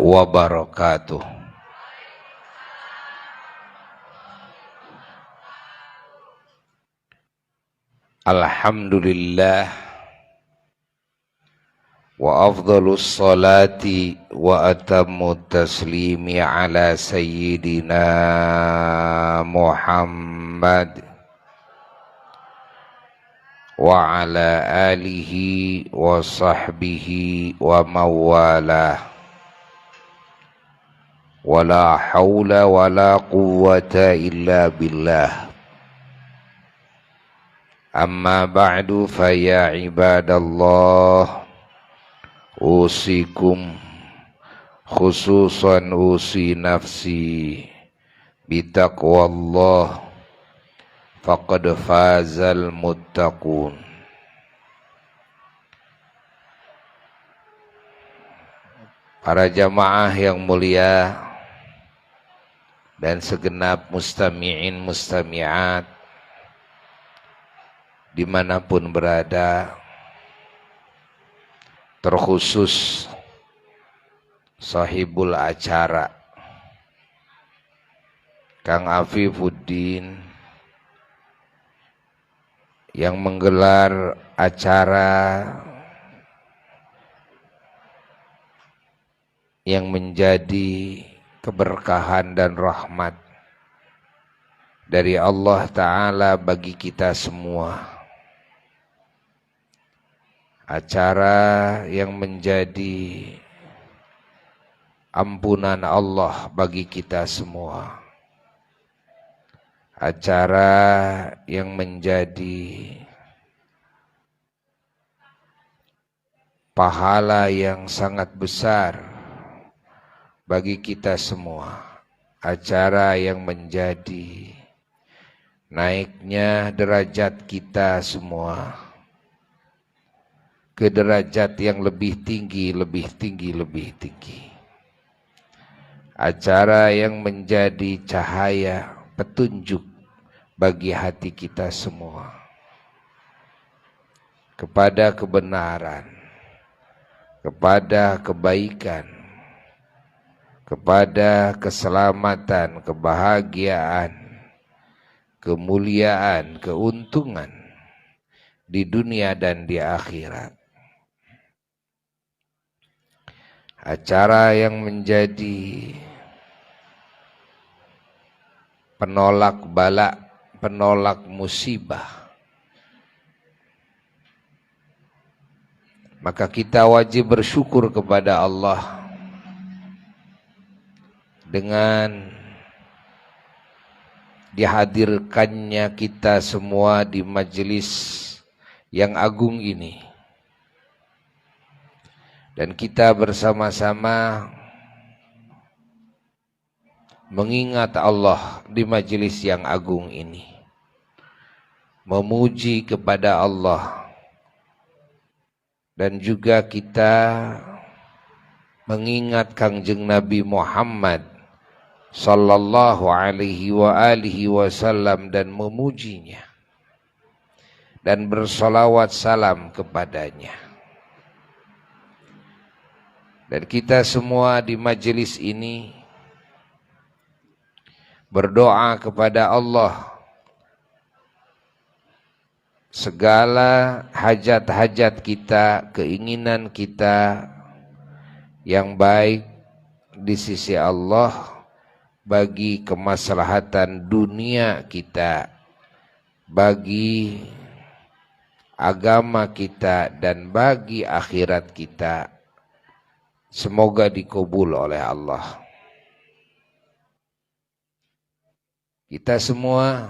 wabarakatuh. Alhamdulillah wa afdhalus salati wa atammut taslimi ala sayyidina Muhammad wa ala alihi wa sahbihi wa mawalah. Wala hawla wala quwwata illa billah. Amma ba'du fa ya ibadallah, usikum khususan usi nafsi bitaqwallah faqad fazal muttaqun. Para jamaah yang mulia dan segenap mustami'in mustami'at dimanapun berada, terkhusus sahibul acara Kang Afifuddin yang menggelar acara yang menjadi keberkahan dan rahmat dari Allah Ta'ala bagi kita semua. Acara yang menjadi ampunan Allah bagi kita semua. Acara yang menjadi pahala yang sangat besar bagi kita semua. Acara yang menjadi naiknya derajat kita semua ke derajat yang lebih tinggi, lebih tinggi, lebih tinggi. Acara yang menjadi cahaya petunjuk bagi hati kita semua kepada kebenaran, kepada kebaikan, kepada keselamatan, kebahagiaan, kemuliaan, keuntungan di dunia dan di akhirat. Acara yang menjadi penolak bala, penolak musibah. Maka kita wajib bersyukur kepada Allah dengan dihadirkannya kita semua di majelis yang agung ini. Dan kita bersama-sama mengingat Allah di majelis yang agung ini, memuji kepada Allah, dan juga kita mengingat Kangjeng Nabi Muhammad sallallahu alaihi wa alihi wasallam dan memujinya dan bersolawat salam kepadanya. Dan kita semua di majelis ini berdoa kepada Allah segala hajat-hajat kita, keinginan kita yang baik di sisi Allah bagi kemaslahatan dunia kita, bagi agama kita, dan bagi akhirat kita. Semoga dikabul oleh Allah. Kita semua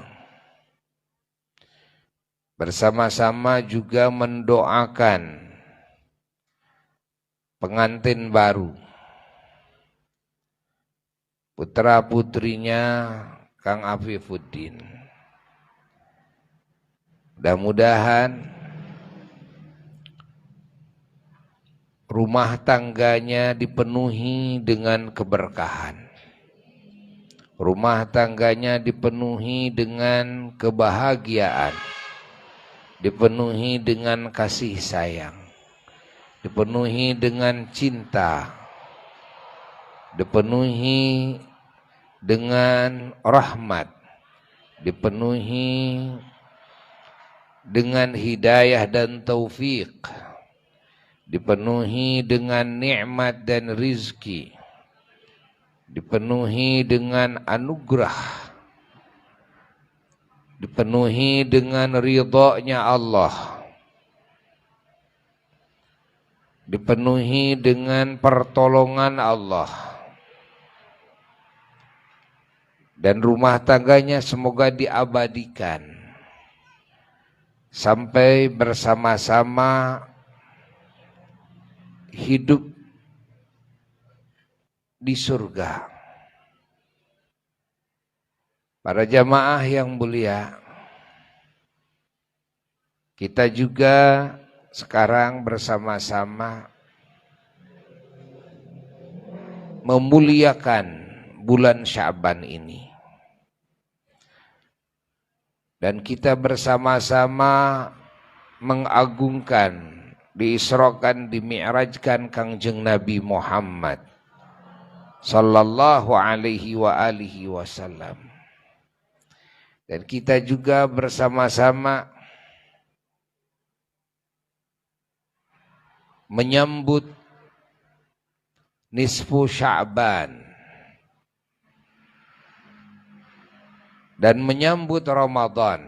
bersama-sama juga mendoakan pengantin baru, putra putrinya Kang Afifuddin. Mudah-mudahan rumah tangganya dipenuhi dengan keberkahan. Rumah tangganya dipenuhi dengan kebahagiaan. Dipenuhi dengan kasih sayang. Dipenuhi dengan cinta. dipenuhi dengan rahmat, dipenuhi dengan hidayah dan taufik, dipenuhi dengan nikmat dan rizki, dipenuhi dengan anugerah, dipenuhi dengan ridha-Nya Allah, dipenuhi dengan pertolongan Allah, dan rumah tangganya semoga diabadikan sampai bersama-sama hidup di surga. Para jamaah yang mulia, kita juga sekarang bersama-sama memuliakan bulan Sya'ban ini. Dan kita bersama-sama mengagungkan, diisrokan, dimi'rajkan Kangjeng Nabi Muhammad sallallahu alaihi wa alihi wasallam. Dan kita juga bersama-sama menyambut nisfu Sya'ban dan menyambut Ramadan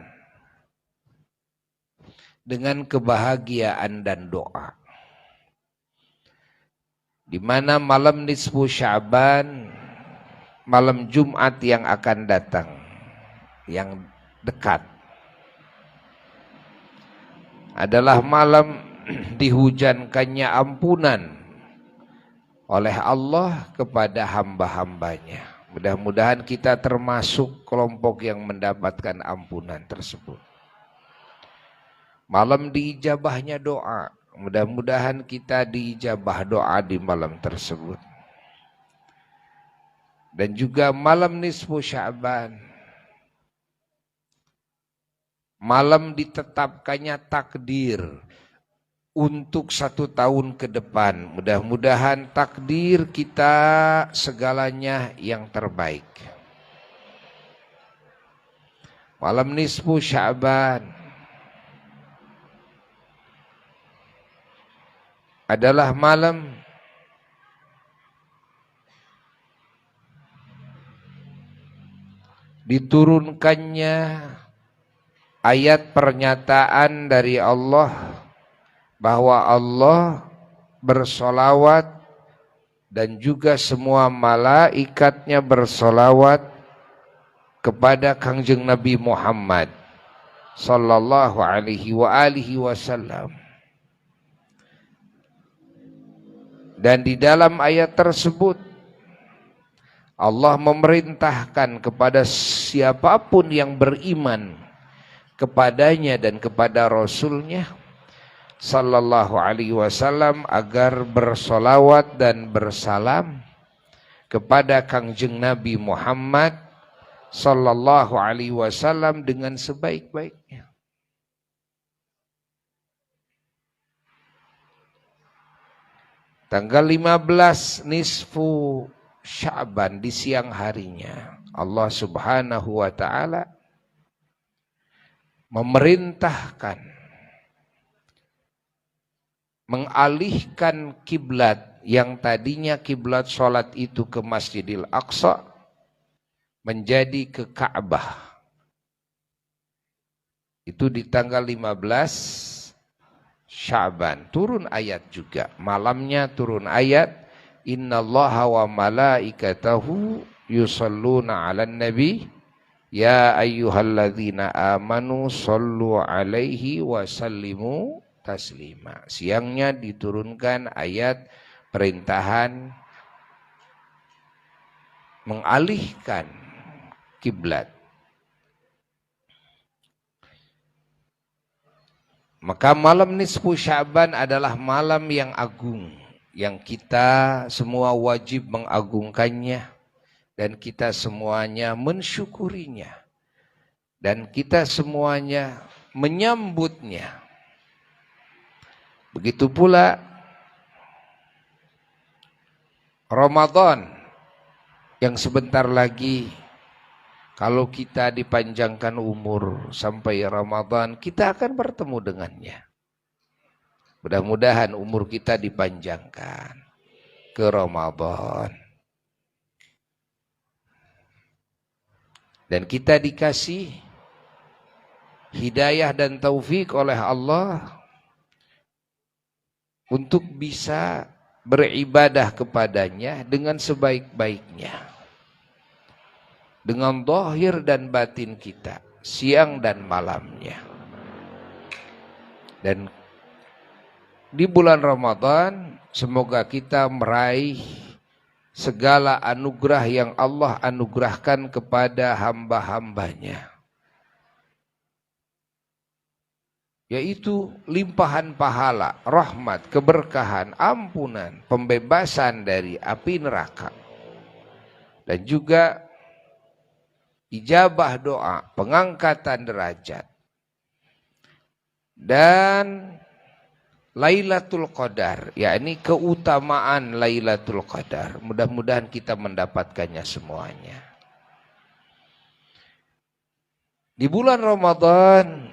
dengan kebahagiaan dan doa. Di mana malam nisfu Sya'ban, malam Jumat yang akan datang, yang dekat, adalah malam dihujankannya ampunan oleh Allah kepada hamba-hambanya. Mudah-mudahan kita termasuk kelompok yang mendapatkan ampunan tersebut. Malam diijabahnya doa, mudah-mudahan kita diijabah doa di malam tersebut. Dan juga malam nisfu Sya'ban, malam ditetapkannya takdir untuk 1 tahun ke depan. Mudah-mudahan takdir kita segalanya yang terbaik. Malam nisfu Sya'ban adalah malam diturunkannya ayat pernyataan dari Allah bahwa Allah bersolawat dan juga semua malaikatnya bersolawat kepada Kangjeng Nabi Muhammad sallallahu alaihi wa alihi wasallam. Dan di dalam ayat tersebut Allah memerintahkan kepada siapapun yang beriman kepadanya dan kepada Rasulnya sallallahu alaihi wasallam agar bersolawat dan bersalam kepada Kangjeng Nabi Muhammad sallallahu alaihi wasallam dengan sebaik-baiknya. Tanggal 15 nisfu Sya'ban di siang harinya, Allah Subhanahu wa taala memerintahkan mengalihkan kiblat yang tadinya kiblat sholat itu ke Masjidil Aqsa menjadi ke Ka'bah. Itu di tanggal 15 Sya'ban. Turun ayat juga, malamnya turun ayat, innallaha wa malaikatahu yusalluna 'alan nabi ya ayyuhalladzina amanu sallu 'alaihi wa sallimu taslima. Siangnya diturunkan ayat perintahan mengalihkan kiblat. Maka malam nisfu Sya'ban adalah malam yang agung, yang kita semua wajib mengagungkannya dan kita semuanya mensyukurinya dan kita semuanya menyambutnya. Begitu pula Ramadan yang sebentar lagi kalau kita dipanjangkan umur sampai Ramadan, kita akan bertemu dengannya. Mudah-mudahan umur kita dipanjangkan ke Ramadan. Dan kita dikasih hidayah dan taufik oleh Allah untuk bisa beribadah kepadanya dengan sebaik-baiknya. Dengan zahir dan batin kita, siang dan malamnya. Dan di bulan Ramadan, semoga kita meraih segala anugerah yang Allah anugerahkan kepada hamba-hambanya. Yaitu limpahan pahala, rahmat, keberkahan, ampunan, pembebasan dari api neraka. Dan juga ijabah doa, pengangkatan derajat. Dan Lailatul Qadar, yakni keutamaan Lailatul Qadar. Mudah-mudahan kita mendapatkannya semuanya. Di bulan Ramadan,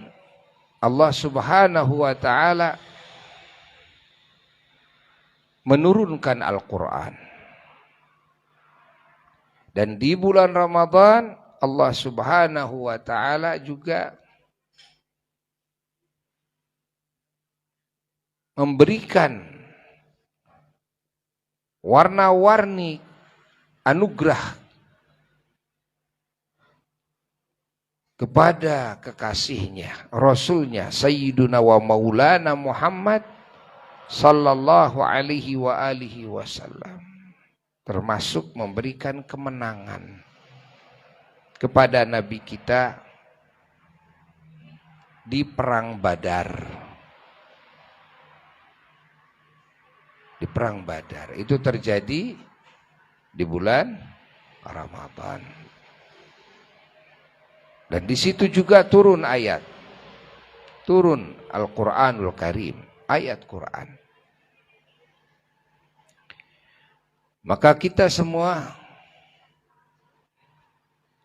Allah Subhanahu wa taala menurunkan Al-Qur'an. Dan di bulan Ramadan, Allah Subhanahu wa taala juga memberikan warna-warni anugerah kepada kekasihnya, Rasulnya, Sayyiduna wa Maulana Muhammad sallallahu alaihi wa alihi wasallam. Termasuk memberikan kemenangan kepada Nabi kita di Perang Badar. Di Perang Badar itu terjadi di bulan Ramadan. Dan di situ juga turun ayat. Turun Al-Qur'anul Karim, ayat Quran. Maka kita semua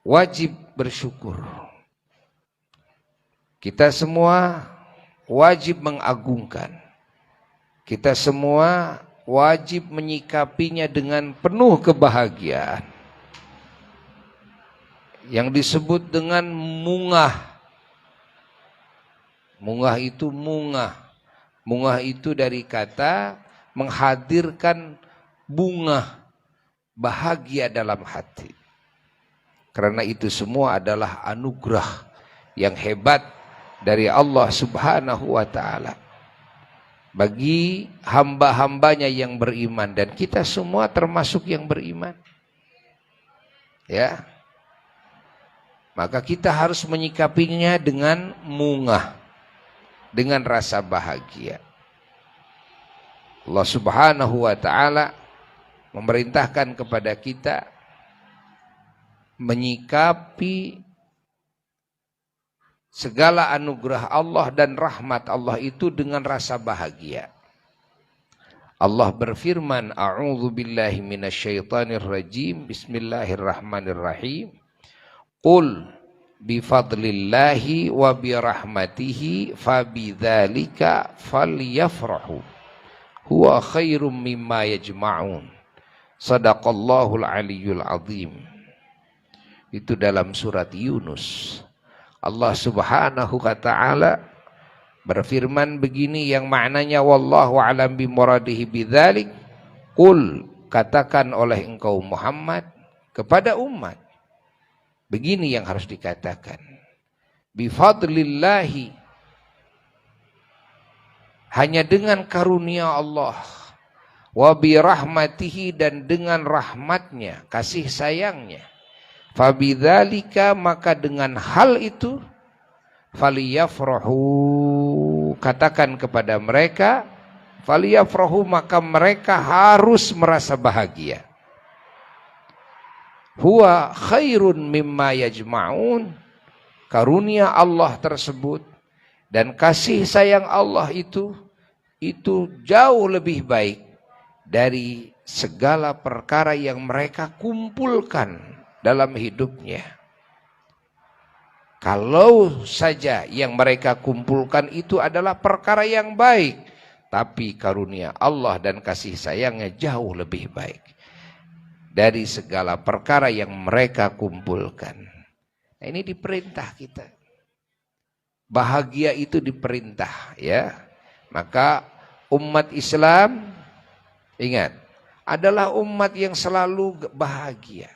wajib bersyukur. Kita semua wajib mengagungkan. Kita semua wajib menyikapinya dengan penuh kebahagiaan. Yang disebut dengan mungah. Mungah itu mungah. Mungah itu dari kata menghadirkan bunga bahagia dalam hati. Karena itu semua adalah anugerah yang hebat dari Allah Subhanahu wa taala bagi hamba-hambanya yang beriman, dan kita semua termasuk yang beriman. Ya. Maka kita harus menyikapinya dengan mungah, dengan rasa bahagia. Allah Subhanahu wa taala memerintahkan kepada kita menyikapi segala anugerah Allah dan rahmat Allah itu dengan rasa bahagia. Allah berfirman, A'udzu billahi minasyaitonir rajim. Bismillahirrahmanirrahim. Qul bifadlillahi wa birahmatihi fabidzalika falyafrahu huwa khairum mimma yajma'un. Shadaqallahul aliyyul azim. Itu dalam surat Yunus. Allah Subhanahu wa ta'ala berfirman begini yang maknanya wallahu alam bimuradihi bidzalik. Qul, katakan oleh engkau Muhammad kepada umat, begini yang harus dikatakan. Bifadlillahi, hanya dengan karunia Allah, wa birahmatihi, dan dengan rahmatnya, kasih sayangnya. Fabidzalika, maka dengan hal itu, faliyafrahu, katakan kepada mereka, faliyafrahu, maka mereka harus merasa bahagia. Huwa khairun mimma yajma'un, karunia Allah tersebut dan kasih sayang Allah itu jauh lebih baik dari segala perkara yang mereka kumpulkan dalam hidupnya. Kalau saja yang mereka kumpulkan itu adalah perkara yang baik, tapi karunia Allah dan kasih sayangnya jauh lebih baik dari segala perkara yang mereka kumpulkan. Nah, ini diperintah kita. Bahagia itu diperintah, ya. Maka umat Islam, ingat, adalah umat yang selalu bahagia.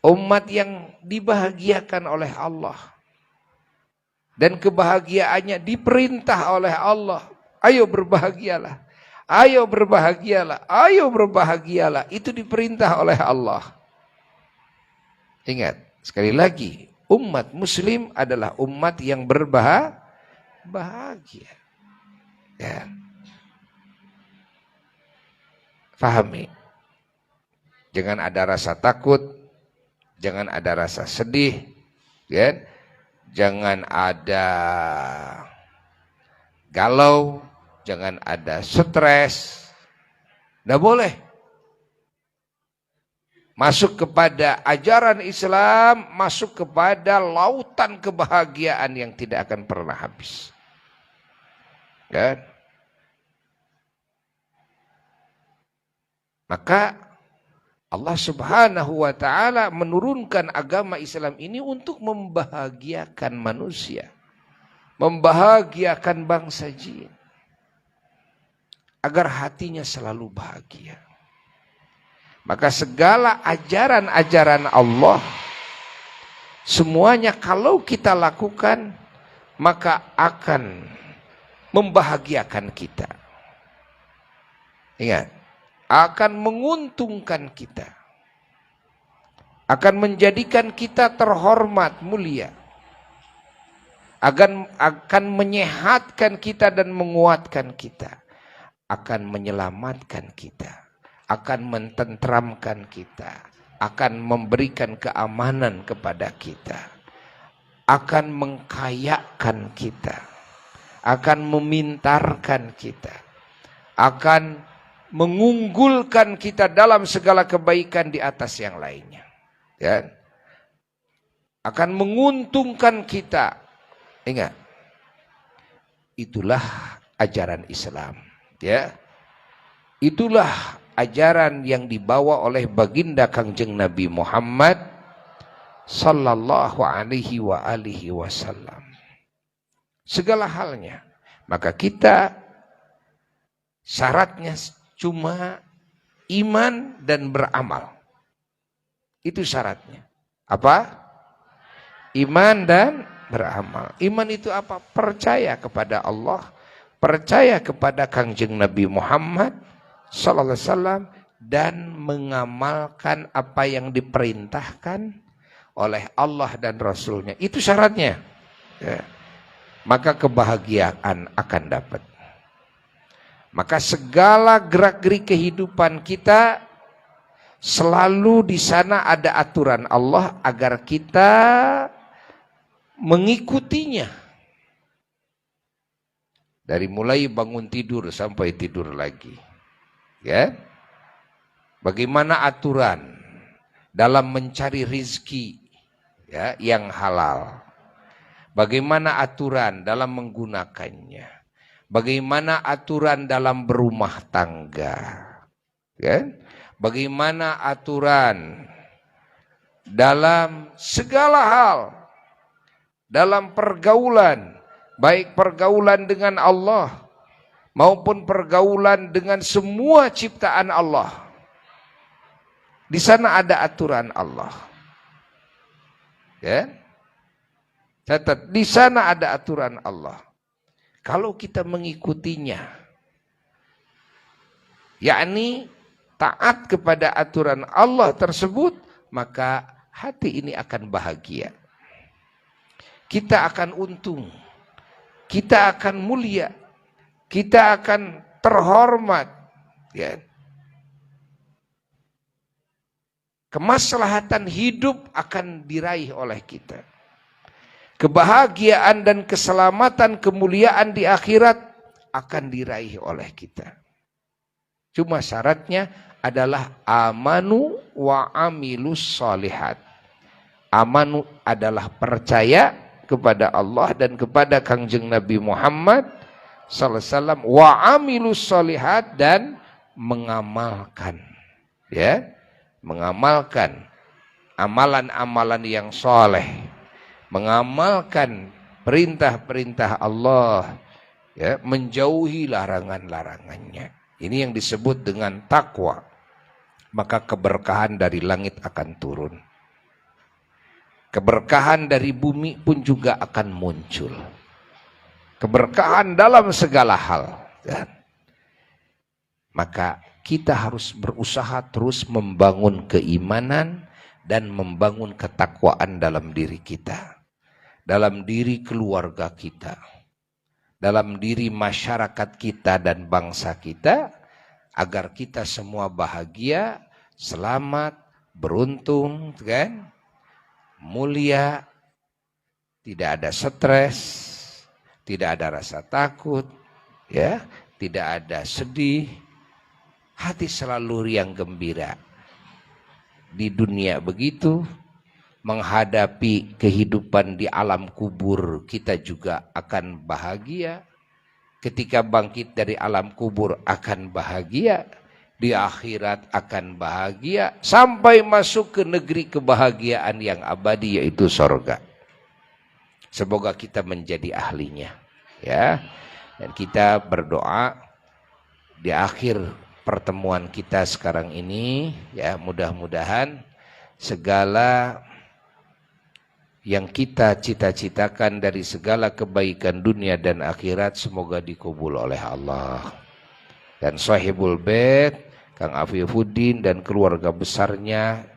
Umat yang dibahagiakan oleh Allah. Dan kebahagiaannya diperintah oleh Allah. Ayo berbahagialah. Ayo berbahagialah. Ayo berbahagialah. Itu diperintah oleh Allah. Ingat, sekali lagi, umat muslim adalah umat yang berbahagia. Ya. Fahami. Jangan ada rasa takut. Jangan ada rasa sedih, ya. Jangan ada galau, jangan ada stres. Nggak boleh. Masuk kepada ajaran Islam, masuk kepada lautan kebahagiaan yang tidak akan pernah habis. Kan? Maka Allah Subhanahu wa ta'ala menurunkan agama Islam ini untuk membahagiakan manusia. Membahagiakan bangsa jin. Agar hatinya selalu bahagia. Maka segala ajaran-ajaran Allah, semuanya kalau kita lakukan, maka akan membahagiakan kita. Ingat. Akan menguntungkan kita, akan menjadikan kita terhormat, mulia, akan menyehatkan kita dan menguatkan kita, akan menyelamatkan kita, akan mententramkan kita, akan memberikan keamanan kepada kita, akan mengkayakan kita, akan memintarkan kita, akan mengunggulkan kita dalam segala kebaikan di atas yang lainnya, ya. Akan menguntungkan kita. Ingat, itulah ajaran Islam, ya. Itulah ajaran yang dibawa oleh baginda Kangjeng Nabi Muhammad sallallahu alaihi wa alihi wasallam. Segala halnya. Maka kita syaratnya cuma iman dan beramal. Itu syaratnya. Apa? Iman dan beramal. Iman itu apa? Percaya kepada Allah, percaya kepada Kangjeng Nabi Muhammad sallallahu alaihi wasallam dan mengamalkan apa yang diperintahkan oleh Allah dan Rasulnya. Itu syaratnya. Ya. Maka kebahagiaan akan dapat. Maka segala gerak-gerik kehidupan kita selalu di sana ada aturan Allah agar kita mengikutinya. Dari mulai bangun tidur sampai tidur lagi. Ya. Bagaimana aturan dalam mencari rizki, ya, yang halal. Bagaimana aturan dalam menggunakannya. Bagaimana aturan dalam berumah tangga, kan? Bagaimana aturan dalam segala hal, dalam pergaulan, baik pergaulan dengan Allah maupun pergaulan dengan semua ciptaan Allah. Di sana ada aturan Allah, ya. Catat, di sana ada aturan Allah. Kalau kita mengikutinya, yakni taat kepada aturan Allah tersebut, maka hati ini akan bahagia. Kita akan untung, kita akan mulia, kita akan terhormat. Ya. Kemaslahatan hidup akan diraih oleh kita. Kebahagiaan dan keselamatan, kemuliaan di akhirat akan diraih oleh kita. Cuma syaratnya adalah amanu wa amilus solihat. Amanu adalah percaya kepada Allah dan kepada Kangjeng Nabi Muhammad sallallahu alaihi wasallam, wa amilus solihat, dan mengamalkan, ya, mengamalkan amalan-amalan yang soleh, mengamalkan perintah-perintah Allah, ya, menjauhi larangan-larangannya. Ini yang disebut dengan takwa. Maka keberkahan dari langit akan turun. Keberkahan dari bumi pun juga akan muncul. Keberkahan dalam segala hal. Ya. Maka kita harus berusaha terus membangun keimanan dan membangun ketakwaan dalam diri kita, dalam diri keluarga kita, dalam diri masyarakat kita dan bangsa kita, agar kita semua bahagia, selamat, beruntung, kan? Mulia, tidak ada stres, tidak ada rasa takut, ya, tidak ada sedih, hati selalu riang gembira. Di dunia begitu, menghadapi kehidupan di alam kubur kita juga akan bahagia. Ketika bangkit dari alam kubur akan bahagia, di akhirat akan bahagia, sampai masuk ke negeri kebahagiaan yang abadi, yaitu surga. Semoga kita menjadi ahlinya, ya. Dan kita berdoa di akhir pertemuan kita sekarang ini, ya, mudah-mudahan segala yang kita cita-citakan dari segala kebaikan dunia dan akhirat semoga dikabul oleh Allah. Dan Sahibul Bait, Kang Afifuddin dan keluarga besarnya,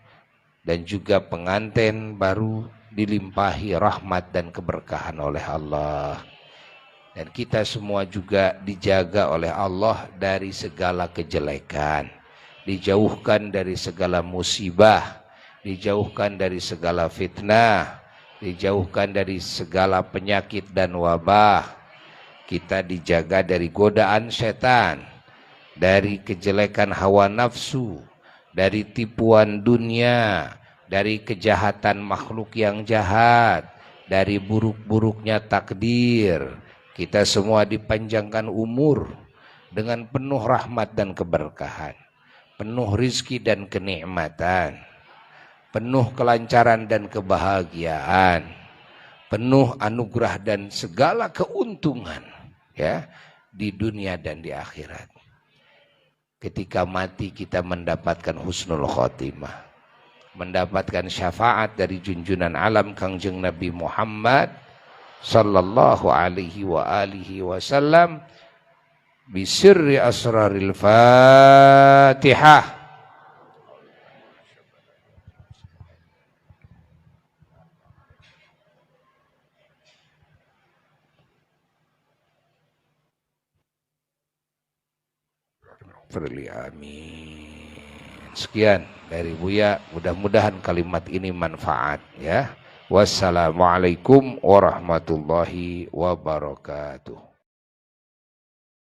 dan juga pengantin baru dilimpahi rahmat dan keberkahan oleh Allah. Dan kita semua juga dijaga oleh Allah dari segala kejelekan, dijauhkan dari segala musibah, dijauhkan dari segala fitnah, dijauhkan dari segala penyakit dan wabah. Kita dijaga dari godaan setan, dari kejelekan hawa nafsu, dari tipuan dunia, dari kejahatan makhluk yang jahat, dari buruk-buruknya takdir. Kita semua dipanjangkan umur dengan penuh rahmat dan keberkahan, penuh rizki dan kenikmatan, penuh kelancaran dan kebahagiaan, penuh anugerah dan segala keuntungan, ya, di dunia dan di akhirat. Ketika mati kita mendapatkan husnul khotimah, mendapatkan syafaat dari junjunan alam Kangjeng Nabi Muhammad sallallahu alaihi wa alihi wasallam, bisirri asraril Fatihah. Amin. Sekian dari Buya, mudah-mudahan kalimat ini manfaat, ya. Wassalamualaikum warahmatullahi wabarakatuh.